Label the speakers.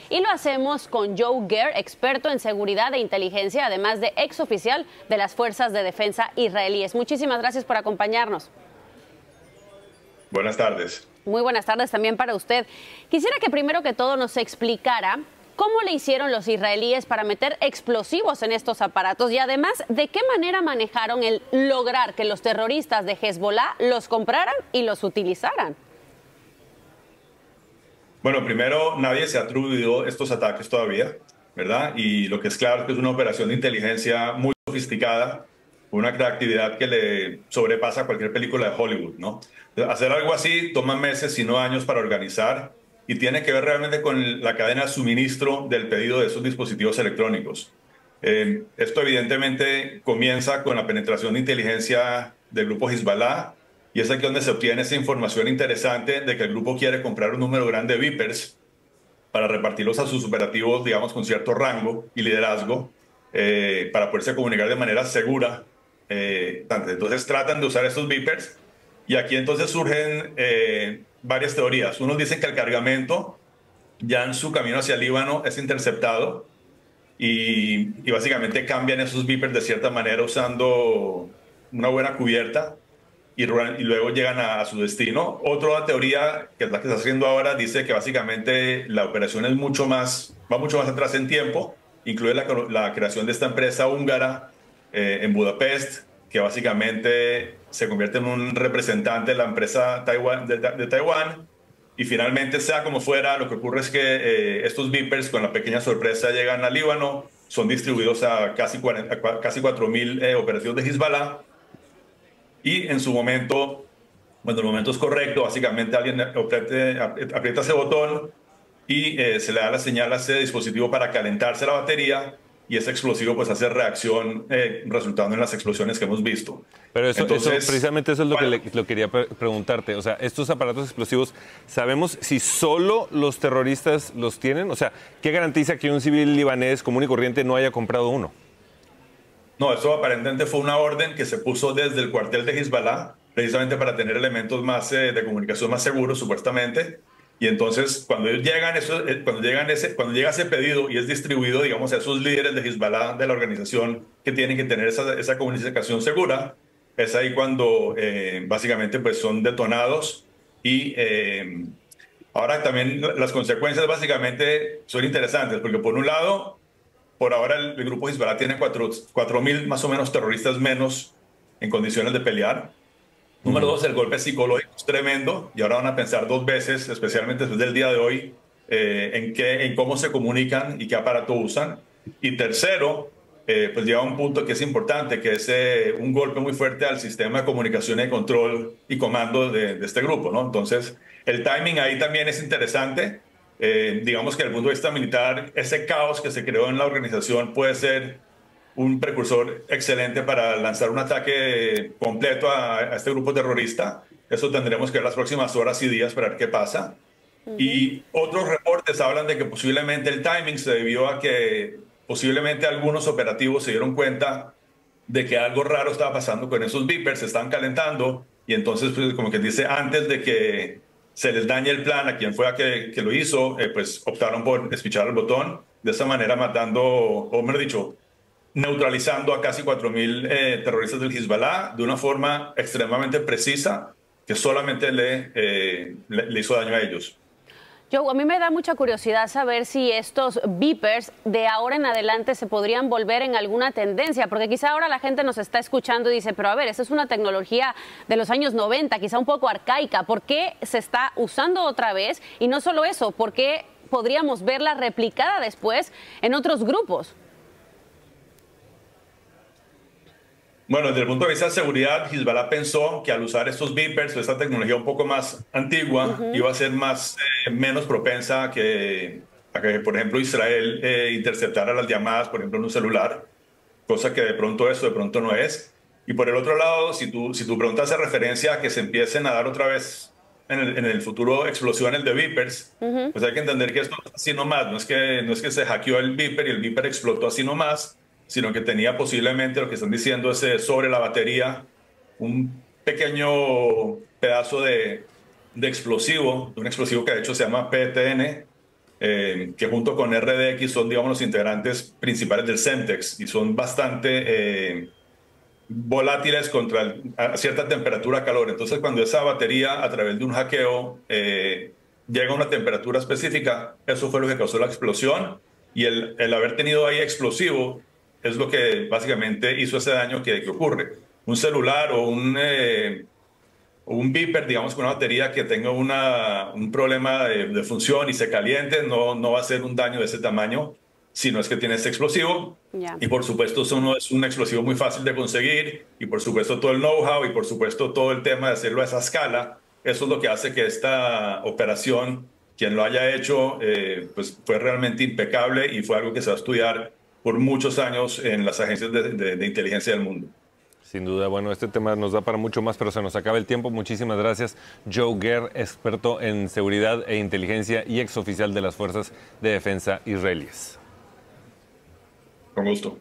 Speaker 1: y lo hacemos con Joe Ger, experto en seguridad e inteligencia, además de exoficial de las Fuerzas de Defensa israelíes. Muchísimas gracias por acompañarnos.
Speaker 2: Buenas tardes.
Speaker 1: Muy buenas tardes también para usted. Quisiera que primero que todo nos explicara cómo le hicieron los israelíes para meter explosivos en estos aparatos y además de qué manera manejaron el lograr que los terroristas de Hezbollah los compraran y los utilizaran.
Speaker 2: Bueno, primero, nadie se ha atribuido estos ataques todavía, ¿verdad? Y lo que es claro es que es una operación de inteligencia muy sofisticada, una creatividad que le sobrepasa a cualquier película de Hollywood, ¿no? Hacer algo así toma meses, si no años, para organizar y tiene que ver realmente con la cadena de suministro del pedido de esos dispositivos electrónicos. Esto evidentemente comienza con la penetración de inteligencia del grupo Hezbollah, y es aquí donde se obtiene esa información interesante de que el grupo quiere comprar un número grande de Vipers para repartirlos a sus operativos, digamos, con cierto rango y liderazgo, para poderse comunicar de manera segura. Entonces tratan de usar estos Vipers, y aquí entonces surgen varias teorías. Unos dicen que el cargamento ya en su camino hacia el Líbano es interceptado y básicamente cambian esos Vipers de cierta manera usando una buena cubierta y luego llegan a su destino. Otra teoría, que es la que está haciendo ahora, dice que básicamente la operación es va mucho más atrás en tiempo, incluye la creación de esta empresa húngara en Budapest, que básicamente se convierte en un representante de la empresa de Taiwán. Y finalmente, sea como fuera, lo que ocurre es que estos Vipers, con la pequeña sorpresa, llegan al Líbano, son distribuidos a casi 4.000 operativos de Hezbollah. Y en su momento, cuando el momento es correcto, básicamente alguien aprieta ese botón y se le da la señal a ese dispositivo para calentarse la batería, y ese explosivo pues hace reacción, resultando en las explosiones que hemos visto.
Speaker 3: Pero
Speaker 2: Entonces,
Speaker 3: precisamente eso es lo que lo quería preguntarte. O sea, estos aparatos explosivos, ¿sabemos si solo los terroristas los tienen? O sea, ¿qué garantiza que un civil libanés común y corriente no haya comprado uno?
Speaker 2: No, eso aparentemente fue una orden que se puso desde el cuartel de Hezbollah, precisamente para tener elementos más de comunicación más seguros, supuestamente. Y entonces, cuando llegan cuando llega ese pedido y es distribuido, digamos, a esos líderes de Hezbollah, de la organización, que tienen que tener esa comunicación segura, es ahí cuando básicamente pues son detonados. Y ahora también las consecuencias básicamente son interesantes, porque por un lado, por ahora el grupo Hezbollah tiene 4.000 más o menos terroristas menos en condiciones de pelear. Número dos, el golpe psicológico es tremendo, y ahora van a pensar dos veces, especialmente después del día de hoy, en cómo se comunican y qué aparato usan. Y tercero, pues llega a un punto que es importante, que es un golpe muy fuerte al sistema de comunicación y control y comando de este grupo, ¿no? Entonces, el timing ahí también es interesante. Digamos que desde el punto de vista militar, ese caos que se creó en la organización puede ser un precursor excelente para lanzar un ataque completo a este grupo terrorista. Eso tendremos que ver las próximas horas y días para ver qué pasa. Y otros reportes hablan de que posiblemente el timing se debió a que posiblemente algunos operativos se dieron cuenta de que algo raro estaba pasando con esos Vipers, se estaban calentando, y entonces, pues, como que dice, antes de que se les dañe el plan a quien fue que lo hizo, pues optaron por despichar el botón, de esa manera matando, o mejor dicho, neutralizando a casi 4.000 terroristas del Hezbollah de una forma extremadamente precisa, que solamente le hizo daño a ellos.
Speaker 1: Joe, a mí me da mucha curiosidad saber si estos beepers de ahora en adelante se podrían volver en alguna tendencia, porque quizá ahora la gente nos está escuchando y dice, pero a ver, esa es una tecnología de los años 90, quizá un poco arcaica, ¿por qué se está usando otra vez? Y no solo eso, ¿por qué podríamos verla replicada después en otros grupos?
Speaker 2: Bueno, desde el punto de vista de seguridad, Hezbollah pensó que al usar estos beepers o esta tecnología un poco más antigua, iba a ser menos propensa a que, por ejemplo, Israel interceptara las llamadas, por ejemplo, en un celular, cosa que de pronto no es. Y por el otro lado, si tu pregunta hace referencia a que se empiecen a dar otra vez en el futuro explosiones de beepers, pues hay que entender que esto no es así nomás, no es que se hackeó el beeper y el beeper explotó así nomás, sino que tenía posiblemente, lo que están diciendo es sobre la batería, un pequeño pedazo de explosivo, de un explosivo que de hecho se llama PTN, que junto con RDX son, digamos, los integrantes principales del Semtex y son bastante volátiles a cierta temperatura-calor. Entonces, cuando esa batería, a través de un hackeo, llega a una temperatura específica, eso fue lo que causó la explosión, y el haber tenido ahí explosivo es lo que básicamente hizo ese daño que ocurre. Un celular o un beeper, digamos, con una batería que tenga un problema de función y se caliente, no va a ser un daño de ese tamaño, si no es que tiene ese explosivo.
Speaker 1: Ya.
Speaker 2: Y por supuesto, eso no es un explosivo muy fácil de conseguir, y por supuesto todo el know-how y por supuesto todo el tema de hacerlo a esa escala, eso es lo que hace que esta operación, quien lo haya hecho, pues fue realmente impecable y fue algo que se va a estudiar por muchos años en las agencias de inteligencia del mundo.
Speaker 3: Sin duda, bueno, este tema nos da para mucho más, pero se nos acaba el tiempo. Muchísimas gracias. Joe Ger, experto en seguridad e inteligencia y exoficial de las Fuerzas de Defensa israelíes.
Speaker 2: Con gusto.